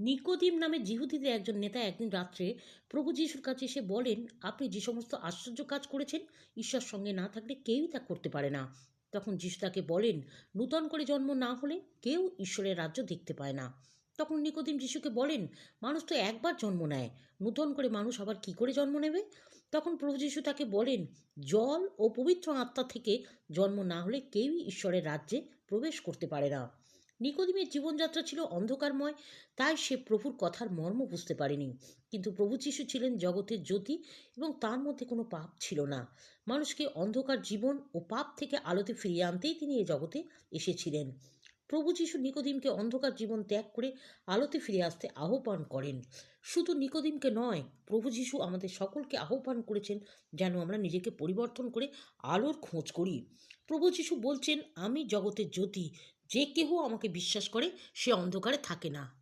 নিকোদিম নামে যিহুদিদের একজন নেতা একদিন রাত্রে প্রভু যিশুর কাছে এসে বলেন, আপনি যে সমস্ত আশ্চর্য কাজ করেছেন ঈশ্বর সঙ্গে না থাকলে কেউই তা করতে পারে না। তখন যিশু তাকে বলেন, নূতন করে জন্ম না হলে কেউ ঈশ্বরের রাজ্য দেখতে পায় না। তখন নিকোদিম যিশুকে বলেন, মানুষ তো একবার জন্ম নেয়, নূতন করে মানুষ আবার কি করে জন্ম নেবে? তখন প্রভু যিশু তাকে বলেন, জল ও পবিত্র আত্মা থেকে জন্ম না হলে কেউই ঈশ্বরের রাজ্যে প্রবেশ করতে পারে না। নিকোদিমের জীবনযাত্রা ছিল অন্ধকারময়, তাই সে প্রভুর কথার মর্ম বুঝতে পারেনি। কিন্তু প্রভু যিশু ছিলেন জগতের জ্যোতি এবং তার মধ্যে কোনো পাপ ছিল না। মানুষকে অন্ধকার জীবন ও পাপ থেকে আলোতে ফিরিয়ে আনতেই তিনি এই জগতে এসেছিলেন। প্রভু যিশু নিকোদিমকে অন্ধকার জীবন ত্যাগ করে আলোতে ফিরে আসতে আহ্বান করেন। শুধু নিকোদিমকে নয়, প্রভু যিশু আমাদের সকলকে আহ্বান করেছেন যেন আমরা নিজেকে পরিবর্তন করে আলোর খোঁজ করি। প্রভু যিশু বলছেন, আমি জগতের জ্যোতি, যে কেহ আমাকে বিশ্বাস করে সে অন্ধকারে থাকে না।